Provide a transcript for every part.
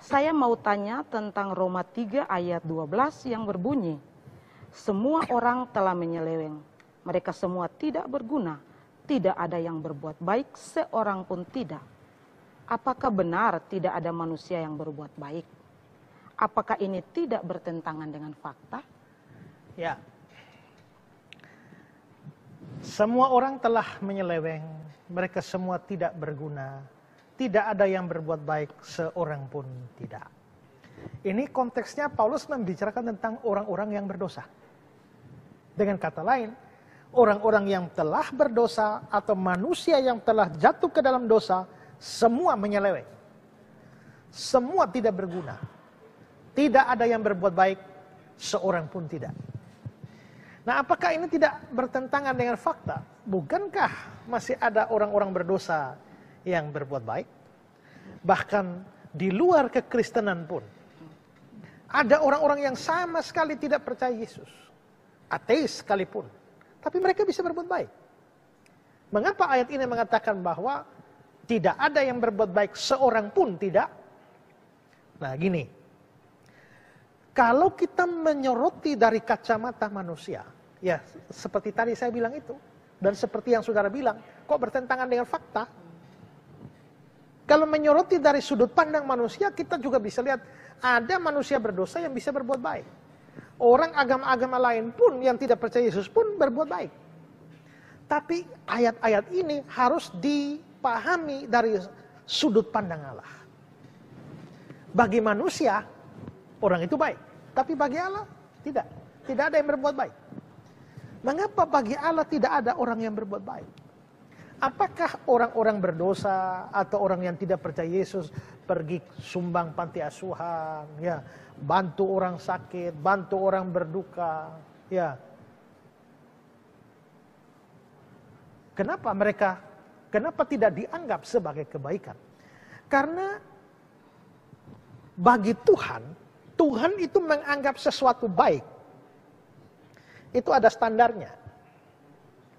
Saya mau tanya tentang Roma 3 ayat 12 yang berbunyi, semua orang telah menyeleweng, mereka semua tidak berguna, tidak ada yang berbuat baik, seorang pun tidak. Apakah benar tidak ada manusia yang berbuat baik? Apakah ini tidak bertentangan dengan fakta? Ya. Semua orang telah menyeleweng, mereka semua tidak berguna, tidak ada yang berbuat baik, seorang pun tidak. Ini konteksnya Paulus membicarakan tentang orang-orang yang berdosa. Dengan kata lain, orang-orang yang telah berdosa atau manusia yang telah jatuh ke dalam dosa, semua menyeleweng. Semua tidak berguna. Tidak ada yang berbuat baik, seorang pun tidak. Nah, apakah ini tidak bertentangan dengan fakta? Bukankah masih ada orang-orang berdosa yang berbuat baik? Bahkan di luar kekristenan pun ada orang-orang yang sama sekali tidak percaya Yesus, ateis sekalipun, tapi mereka bisa berbuat baik. Mengapa ayat ini mengatakan bahwa tidak ada yang berbuat baik, seorang pun tidak? Nah, gini, kalau kita menyoroti dari kacamata manusia, ya seperti tadi saya bilang itu, dan seperti yang saudara bilang, kok bertentangan dengan fakta? Kalau menyoroti dari sudut pandang manusia, kita juga bisa lihat ada manusia berdosa yang bisa berbuat baik. Orang agama-agama lain pun yang tidak percaya Yesus pun berbuat baik. Tapi ayat-ayat ini harus dipahami dari sudut pandang Allah. Bagi manusia, orang itu baik. Tapi bagi Allah, tidak. Tidak ada yang berbuat baik. Mengapa bagi Allah tidak ada orang yang berbuat baik? Apakah orang-orang berdosa atau orang yang tidak percaya Yesus pergi sumbang panti asuhan, ya, bantu orang sakit, bantu orang berduka, ya. Kenapa tidak dianggap sebagai kebaikan? Karena bagi Tuhan, Tuhan itu menganggap sesuatu baik. Itu ada standarnya.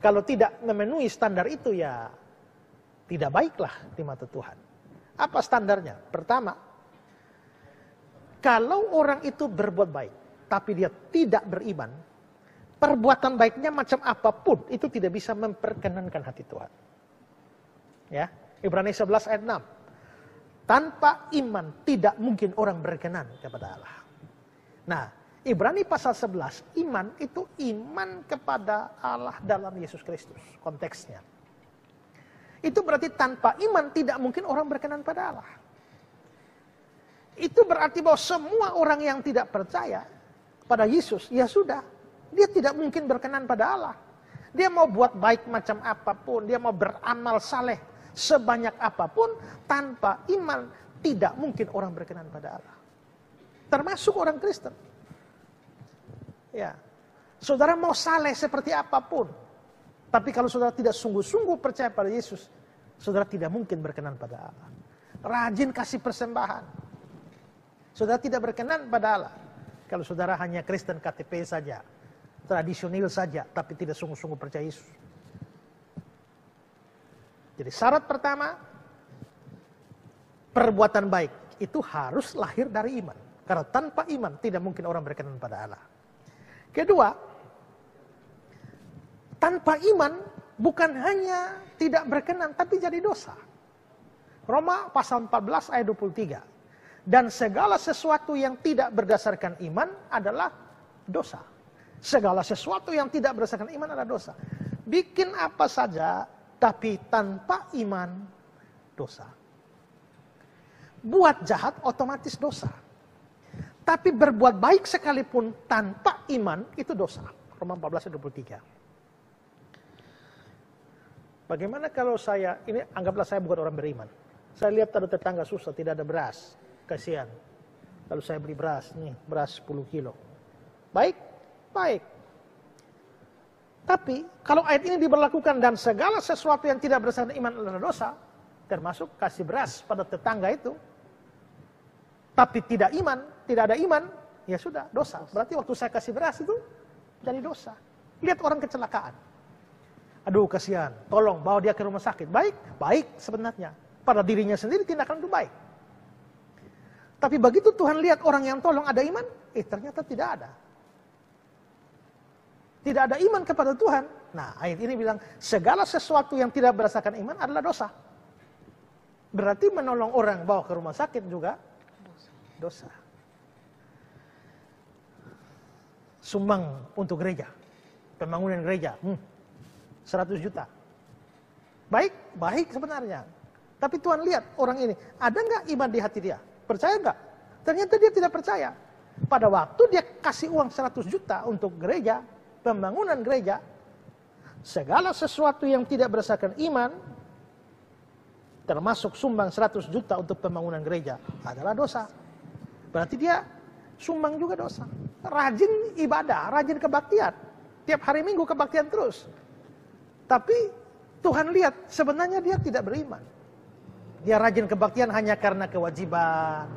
Kalau tidak memenuhi standar itu, ya tidak baiklah di mata Tuhan. Apa standarnya? Pertama, kalau orang itu berbuat baik, tapi dia tidak beriman, perbuatan baiknya macam apapun, itu tidak bisa memperkenankan hati Tuhan. Ya, Ibrani 11 ayat 6. Tanpa iman tidak mungkin orang berkenan kepada Allah. Nah, Ibrani pasal 11, iman itu iman kepada Allah dalam Yesus Kristus, konteksnya. Itu berarti tanpa iman tidak mungkin orang berkenan pada Allah. Itu berarti bahwa semua orang yang tidak percaya pada Yesus, ya sudah, dia tidak mungkin berkenan pada Allah. Dia mau buat baik macam apapun, dia mau beramal saleh sebanyak apapun, tanpa iman tidak mungkin orang berkenan pada Allah. Termasuk orang Kristen. Ya, saudara mau saleh seperti apapun, tapi kalau saudara tidak sungguh-sungguh percaya pada Yesus, saudara tidak mungkin berkenan pada Allah. Rajin kasih persembahan, saudara tidak berkenan pada Allah. Kalau saudara hanya Kristen KTP saja, tradisional saja, tapi tidak sungguh-sungguh percaya Yesus. Jadi syarat pertama, perbuatan baik itu harus lahir dari iman. Karena tanpa iman tidak mungkin orang berkenan pada Allah. Kedua, tanpa iman bukan hanya tidak berkenan, tapi jadi dosa. Roma pasal 14 ayat 23. Dan segala sesuatu yang tidak berdasarkan iman adalah dosa. Segala sesuatu yang tidak berdasarkan iman adalah dosa. Bikin apa saja, tapi tanpa iman, dosa. Buat jahat otomatis dosa. Tapi berbuat baik sekalipun tanpa iman, itu dosa. Roma 14 ayat 23. Bagaimana kalau saya, ini anggaplah saya bukan orang beriman. Saya lihat ada tetangga susah, tidak ada beras. Kasihan. Lalu saya beli beras, nih beras 10 kilo. Baik, baik. Tapi kalau ayat ini diberlakukan dan segala sesuatu yang tidak berdasarkan iman adalah dosa, termasuk kasih beras pada tetangga itu, tapi tidak ada iman, ya sudah, dosa. Berarti waktu saya kasih beras itu jadi dosa. Lihat orang kecelakaan. Aduh kasihan, tolong bawa dia ke rumah sakit. Baik, baik sebenarnya. Pada dirinya sendiri tindakan itu baik. Tapi begitu Tuhan lihat orang yang tolong ada iman, ternyata tidak ada. Tidak ada iman kepada Tuhan. Nah, ayat ini bilang, segala sesuatu yang tidak berdasarkan iman adalah dosa. Berarti menolong orang bawa ke rumah sakit juga dosa. Sumbang untuk gereja, pembangunan gereja, 100 juta. Baik sebenarnya. Tapi Tuhan lihat orang ini, ada nggak iman di hati dia? Percaya nggak? Ternyata dia tidak percaya. Pada waktu dia kasih uang 100 juta untuk gereja, pembangunan gereja, segala sesuatu yang tidak berdasarkan iman, termasuk sumbang 100 juta untuk pembangunan gereja, adalah dosa. Berarti dia sumbang juga dosa. Rajin ibadah, rajin kebaktian. Tiap hari Minggu kebaktian terus. Tapi Tuhan lihat sebenarnya dia tidak beriman. Dia rajin kebaktian hanya karena kewajiban.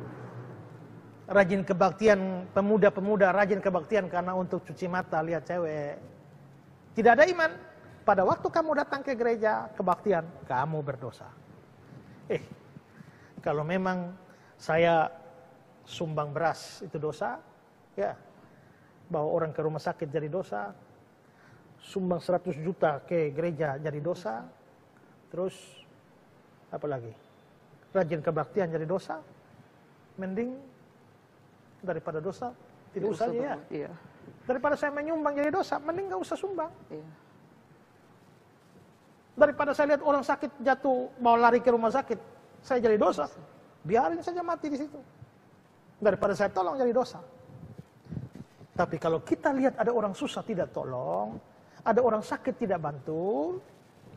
Rajin kebaktian pemuda-pemuda, rajin kebaktian karena untuk cuci mata, lihat cewek. Tidak ada iman. Pada waktu kamu datang ke gereja, kebaktian, kamu berdosa. Kalau memang saya sumbang beras itu dosa, ya, bawa orang ke rumah sakit jadi dosa, sumbang 100 juta ke gereja jadi dosa, terus apa lagi? Rajin kebaktian jadi dosa, mending daripada dosa tidak usah aja ya. Iya. Daripada saya menyumbang jadi dosa, mending gak usah sumbang. Iya. Daripada saya lihat orang sakit jatuh mau lari ke rumah sakit, saya jadi dosa, biarin saja mati di situ. Daripada saya tolong jadi dosa. Tapi kalau kita lihat ada orang susah tidak tolong, ada orang sakit tidak bantu,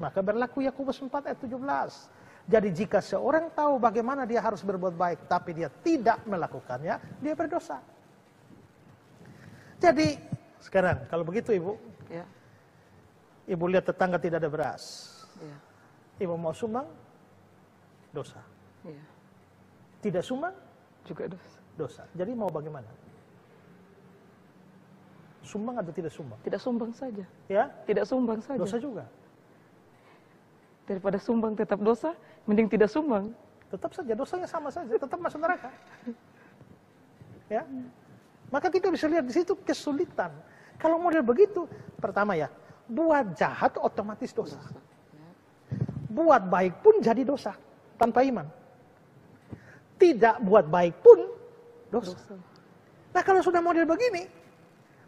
maka berlaku Yakobus 4 ayat 17. Jadi jika seorang tahu bagaimana dia harus berbuat baik, tapi dia tidak melakukannya, dia berdosa. Jadi sekarang kalau begitu Ibu, Ya. Ibu lihat tetangga tidak ada beras, Ya. Ibu mau sumbang, dosa. Ya. Tidak sumbang, Juga dosa. dosa. Jadi mau bagaimana? Sumbang atau tidak sumbang? Tidak sumbang saja. Ya, Tidak sumbang saja. dosa juga. Daripada sumbang tetap dosa, mending tidak sumbang. Tetap saja dosanya sama saja, tetap masuk neraka. Ya, maka kita bisa lihat di situ kesulitan. Kalau model begitu, pertama ya, buat jahat otomatis dosa. Buat baik pun jadi dosa tanpa iman. Tidak buat baik pun dosa. Nah kalau sudah model begini,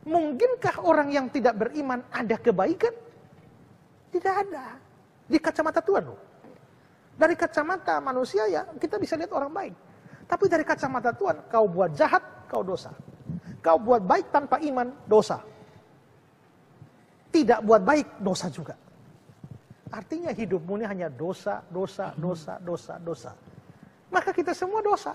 mungkinkah orang yang tidak beriman ada kebaikan? Tidak ada. Di kacamata Tuhan loh. Dari kacamata manusia ya kita bisa lihat orang baik. Tapi dari kacamata Tuhan, kau buat jahat, kau dosa. Kau buat baik tanpa iman, dosa. Tidak buat baik, dosa juga. Artinya hidupmu ini hanya dosa, dosa, dosa, dosa, dosa. Maka kita semua dosa.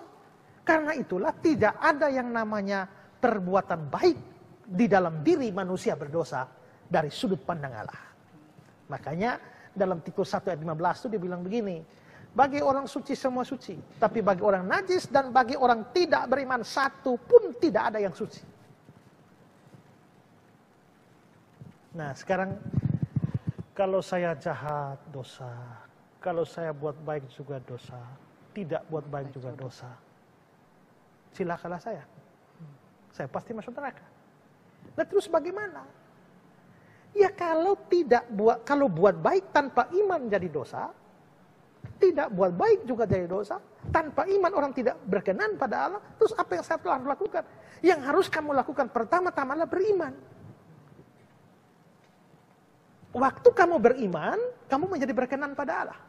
Karena itulah tidak ada yang namanya perbuatan baik di dalam diri manusia berdosa dari sudut pandang Allah. Makanya dalam Titus 1 ayat 15 itu dia bilang begini, bagi orang suci semua suci, tapi bagi orang najis dan bagi orang tidak beriman satu pun tidak ada yang suci. Nah sekarang kalau saya jahat dosa, kalau saya buat baik juga dosa, tidak buat baik juga dosa, silakanlah saya pasti masuk neraka. Nah terus bagaimana? Ya kalau buat baik tanpa iman jadi dosa, tidak buat baik juga jadi dosa, tanpa iman orang tidak berkenan pada Allah, terus apa yang saya telah lakukan? Yang harus kamu lakukan pertama-tama adalah beriman. Waktu kamu beriman, kamu menjadi berkenan pada Allah.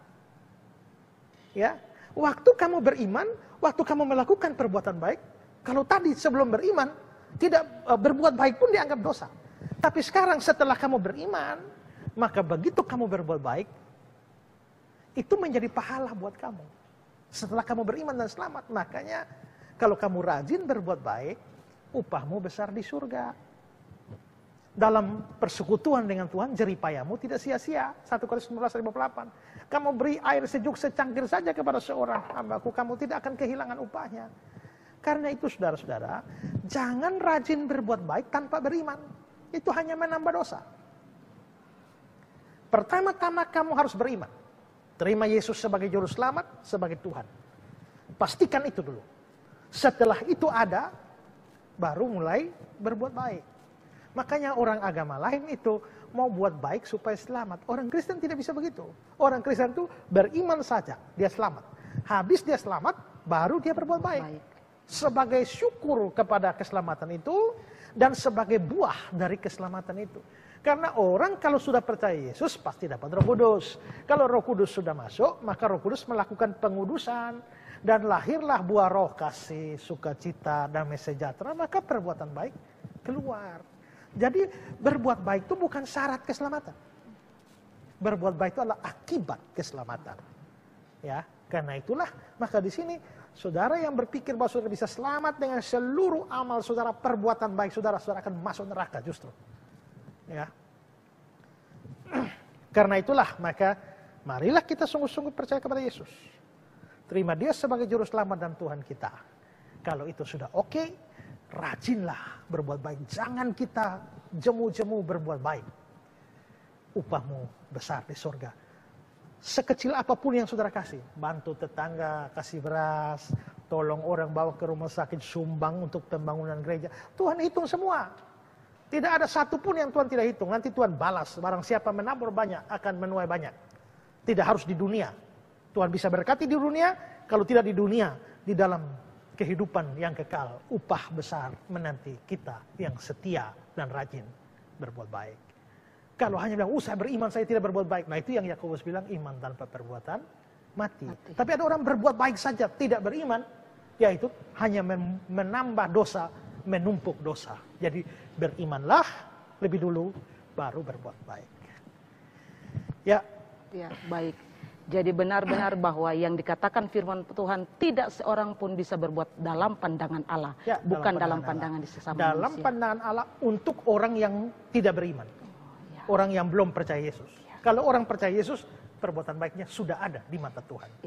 Ya, waktu kamu beriman, waktu kamu melakukan perbuatan baik, kalau tadi sebelum beriman tidak berbuat baik pun dianggap dosa. Tapi sekarang setelah kamu beriman, maka begitu kamu berbuat baik, itu menjadi pahala buat kamu. Setelah kamu beriman dan selamat, makanya kalau kamu rajin berbuat baik, upahmu besar di surga. Dalam persekutuan dengan Tuhan, jeripayamu tidak sia-sia. 1 Korintus 15:58. Kamu beri air sejuk secangkir saja kepada seorang hambaku, kamu tidak akan kehilangan upahnya. Karena itu saudara-saudara, jangan rajin berbuat baik tanpa beriman. Itu hanya menambah dosa. Pertama-tama kamu harus beriman. Terima Yesus sebagai juru selamat, sebagai Tuhan. Pastikan itu dulu. Setelah itu ada, baru mulai berbuat baik. Makanya orang agama lain itu mau buat baik supaya selamat. Orang Kristen tidak bisa begitu. Orang Kristen itu beriman saja, dia selamat. Habis dia selamat, baru dia berbuat baik. Sebagai syukur kepada keselamatan itu, dan sebagai buah dari keselamatan itu. Karena orang kalau sudah percaya Yesus, pasti dapat Roh Kudus. Kalau Roh Kudus sudah masuk, maka Roh Kudus melakukan pengudusan. Dan lahirlah buah roh, kasih, sukacita, damai sejahtera, maka perbuatan baik keluar. Jadi berbuat baik itu bukan syarat keselamatan. Berbuat baik itu adalah akibat keselamatan. Ya, karena itulah maka di sini saudara yang berpikir bahwa saudara bisa selamat dengan seluruh amal saudara, perbuatan baik saudara, saudara akan masuk neraka justru. Ya. Karena itulah maka marilah kita sungguh-sungguh percaya kepada Yesus. Terima dia sebagai juru selamat dan Tuhan kita. Kalau itu sudah oke, rajinlah berbuat baik. Jangan kita jemu-jemu berbuat baik. Upahmu besar di surga. Sekecil apapun yang saudara kasih. Bantu tetangga, kasih beras, tolong orang bawa ke rumah sakit, sumbang untuk pembangunan gereja. Tuhan hitung semua. Tidak ada satupun yang Tuhan tidak hitung. Nanti Tuhan balas. Barang siapa menabur banyak, akan menuai banyak. Tidak harus di dunia. Tuhan bisa berkati di dunia, kalau tidak di dunia, di dalam kehidupan yang kekal, upah besar menanti kita yang setia dan rajin berbuat baik. Kalau hanya bilang, saya beriman, saya tidak berbuat baik. Nah itu yang Yakobus bilang, iman tanpa perbuatan mati. Tapi ada orang berbuat baik saja, tidak beriman, yaitu hanya menambah dosa, menumpuk dosa. Jadi berimanlah lebih dulu, baru berbuat baik. Ya, baik. Jadi benar-benar bahwa yang dikatakan firman Tuhan tidak seorang pun bisa berbuat dalam pandangan Allah. Ya, bukan dalam pandangan di sesama dalam manusia. pandangan Allah untuk orang yang tidak beriman. Orang yang belum percaya Yesus. Kalau orang percaya Yesus, perbuatan baiknya sudah ada di mata Tuhan.